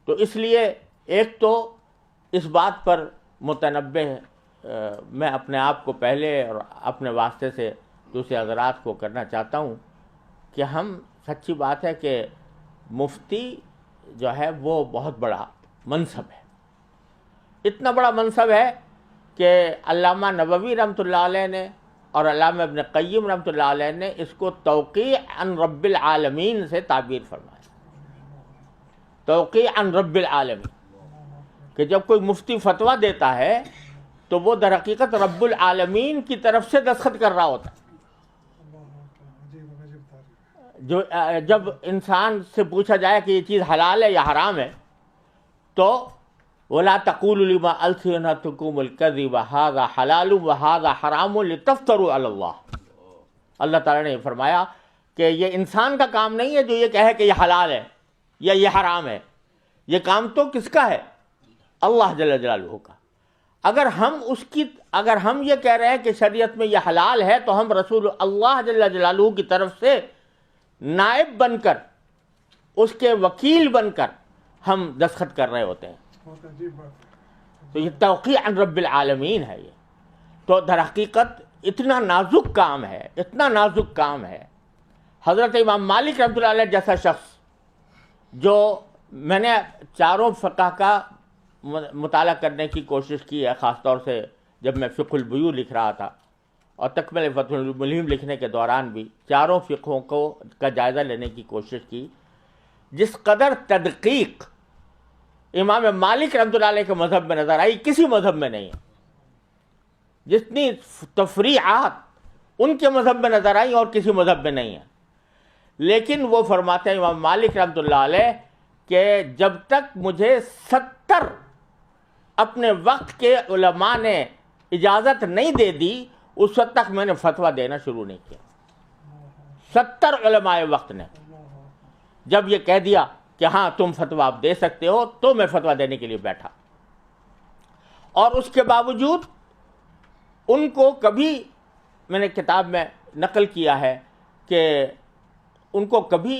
تو اس لیے ایک تو اس بات پر متنبہ میں اپنے آپ کو پہلے اور اپنے واسطے سے دوسرے حضرات کو کرنا چاہتا ہوں کہ ہم سچی بات ہے کہ مفتی جو ہے وہ بہت بڑا منصب ہے، اتنا بڑا منصب ہے کہ علامہ نووی رحمۃ اللہ علیہ نے اور علامہ ابن قیم رحمۃ اللہ علیہ نے اس کو توقیع عن رب العالمین سے تعبیر فرمایا، توقیع عن رب العالمین، کہ جب کوئی مفتی فتویٰ دیتا ہے تو وہ در حقیقت رب العالمین کی طرف سے دستخط کر رہا ہوتا ہے۔ جو جب انسان سے پوچھا جائے کہ یہ چیز حلال ہے یا حرام ہے تو وَلَا تَقُولُوا لِمَا أَلْسِنَتُكُمُ الْكَذِبَ هَذَا حَلَالٌ وَهَذَا حَرَامٌ لِتَفْتَرُوا عَلَى اللَّهِ، اللہ تعالیٰ نے فرمایا کہ یہ انسان کا کام نہیں ہے جو یہ کہے کہ یہ حلال ہے یا یہ حرام ہے، یہ کام تو کس کا ہے؟ اللہ جل جلالہ کا۔ اگر ہم یہ کہہ رہے ہیں کہ شریعت میں یہ حلال ہے تو ہم رسول اللہ جل جلالہ کی طرف سے نائب بن کر، اس کے وکیل بن کر ہم دستخط کر رہے ہوتے ہیں۔ تو یہ توقیع عن رب العالمین ہے۔ یہ تو در حقیقت اتنا نازک کام ہے، اتنا نازک کام ہے۔ حضرت امام مالک رحمۃ اللہ علیہ جیسا شخص، جو میں نے چاروں فقہ کا مطالعہ کرنے کی کوشش کی ہے، خاص طور سے جب میں فقہ البیوع لکھ رہا تھا اور تکمل فتح الملہم لکھنے کے دوران بھی چاروں فقہوں کا جائزہ لینے کی کوشش کی۔ جس قدر تدقیق امام مالک رحمۃ اللہ علیہ کے مذہب میں نظر آئی کسی مذہب میں نہیں ہے، جتنی تفریعات ان کے مذہب میں نظر آئی اور کسی مذہب میں نہیں ہے۔ لیکن وہ فرماتے ہیں امام مالک رحمۃ اللہ علیہ کہ جب تک مجھے 70 اپنے وقت کے علماء نے اجازت نہیں دے دی اس وقت تک میں نے فتویٰ دینا شروع نہیں کیا۔ 70 علماء وقت نے جب یہ کہہ دیا کہ ہاں تم فتویٰ آپ دے سکتے ہو تو میں فتویٰ دینے کے لیے بیٹھا، اور اس کے باوجود ان کو کبھی، میں نے کتاب میں نقل کیا ہے کہ ان کو کبھی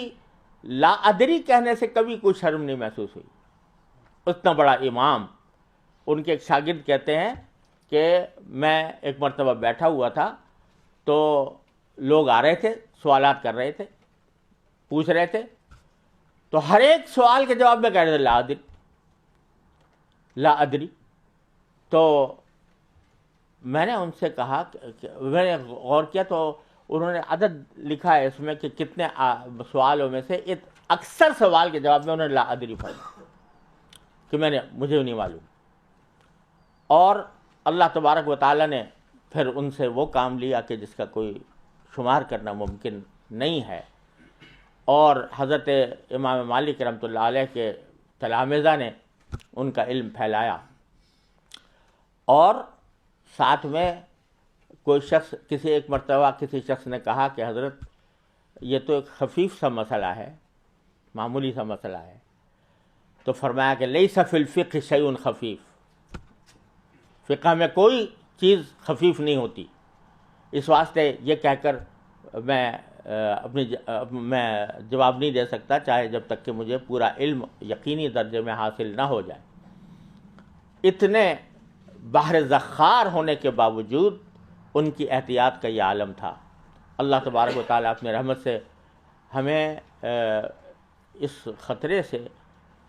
لا ادری کہنے سے کبھی کوئی شرم نہیں محسوس ہوئی۔ اتنا بڑا امام، ان کے ایک شاگرد کہتے ہیں کہ میں ایک مرتبہ بیٹھا ہوا تھا تو لوگ آ رہے تھے، سوالات کر رہے تھے، پوچھ رہے تھے، تو ہر ایک سوال کے جواب میں کہہ رہے تھے لا ادری لا ادری۔ تو میں نے ان سے کہا کہ میں نے غور کیا تو انہوں نے عدد لکھا ہے اس میں کہ کتنے سوالوں میں سے اکثر سوال کے جواب میں انہوں نے لا ادری پڑھا کہ مجھے نہیں معلوم۔ اور اللہ تبارک و تعالیٰ نے پھر ان سے وہ کام لیا کہ جس کا کوئی شمار کرنا ممکن نہیں ہے، اور حضرت امام مالک رحمۃ اللہ علیہ کے تلامذہ نے ان کا علم پھیلایا۔ اور ساتھ میں کوئی شخص، ایک مرتبہ کسی شخص نے کہا کہ حضرت یہ تو ایک خفیف سا مسئلہ ہے، معمولی سا مسئلہ ہے، تو فرمایا کہ لیس فی الفقہ شیء خفیف، فقہ میں کوئی چیز خفیف نہیں ہوتی۔ اس واسطے یہ کہہ کر میں جواب نہیں دے سکتا چاہے جب تک کہ مجھے پورا علم یقینی درجے میں حاصل نہ ہو جائے۔ اتنے بحر زخار ہونے کے باوجود ان کی احتیاط کا یہ عالم تھا۔ اللہ تبارک و تعالیٰ اپنے رحمت سے ہمیں اس خطرے سے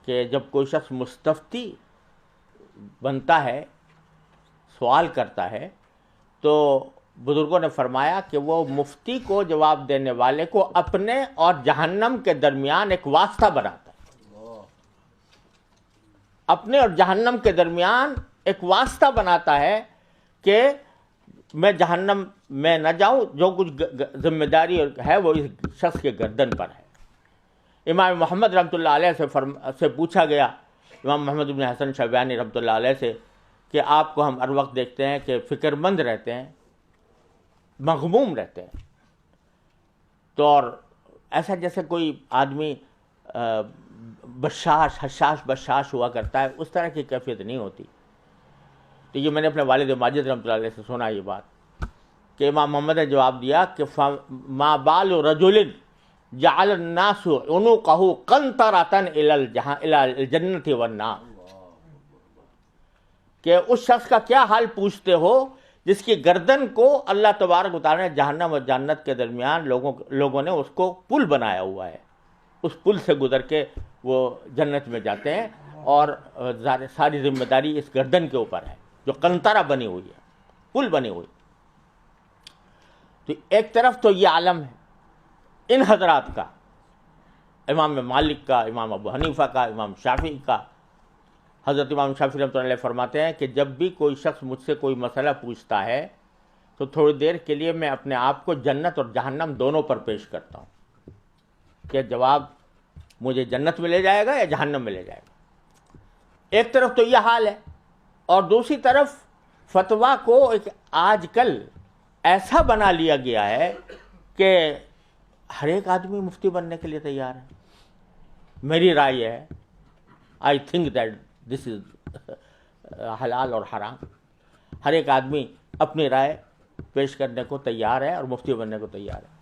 کہ جب کوئی شخص مستفتی بنتا ہے، سوال کرتا ہے، تو بزرگوں نے فرمایا کہ وہ مفتی کو، جواب دینے والے کو، اپنے اور جہنم کے درمیان ایک واسطہ بناتا ہے، اپنے اور جہنم کے درمیان ایک واسطہ بناتا ہے کہ میں جہنم میں نہ جاؤں، جو کچھ ذمہ داری ہے وہ اس شخص کے گردن پر ہے۔ امام محمد رحمۃ اللہ علیہ سے پوچھا گیا، امام محمد بن حسن شیبانی رحمۃ اللہ علیہ سے، کہ آپ کو ہم ہر وقت دیکھتے ہیں کہ فکر مند رہتے ہیں، مغموم رہتے ہیں، تو اور ایسا جیسے کوئی آدمی حشاش بشاش ہوا کرتا ہے، اس طرح کی کیفیت نہیں ہوتی۔ تو یہ میں نے اپنے والد ماجد رحمۃ اللہ علیہ سے سنا یہ بات کہ امام محمد نے جواب دیا کہ ما بال رجل جعل الناس عنقہ قنطرۃ الی الجنۃ والنار، کہ اس شخص کا کیا حال پوچھتے ہو جس کی گردن کو اللہ تبارک و تعالیٰ نے جہنم اور جنت کے درمیان لوگوں نے اس کو پل بنایا ہوا ہے، اس پل سے گزر کے وہ جنت میں جاتے ہیں، اور ساری ذمہ داری اس گردن کے اوپر ہے جو قنطرہ بنی ہوئی ہے، پل بنی ہوئی۔ تو ایک طرف تو یہ عالم ہے ان حضرات کا، امام مالک کا، امام ابو حنیفہ کا، امام شافعی کا۔ حضرت امام شافعی رحمۃ اللہ علیہ فرماتے ہیں کہ جب بھی کوئی شخص مجھ سے کوئی مسئلہ پوچھتا ہے تو تھوڑی دیر کے لیے میں اپنے آپ کو جنت اور جہنم دونوں پر پیش کرتا ہوں کہ جواب مجھے جنت میں لے جائے گا یا جہنم میں لے جائے گا۔ ایک طرف تو یہ حال ہے، اور دوسری طرف فتویٰ کو ایک آج کل ایسا بنا لیا گیا ہے کہ ہر ایک آدمی مفتی بننے کے لیے تیار ہے۔ میری رائے یہ ہے، آئی تھنک دیٹ دس از حلال اور حرام، ہر ایک آدمی اپنی رائے پیش کرنے کو تیار ہے اور مفتی بننے کو تیار ہے۔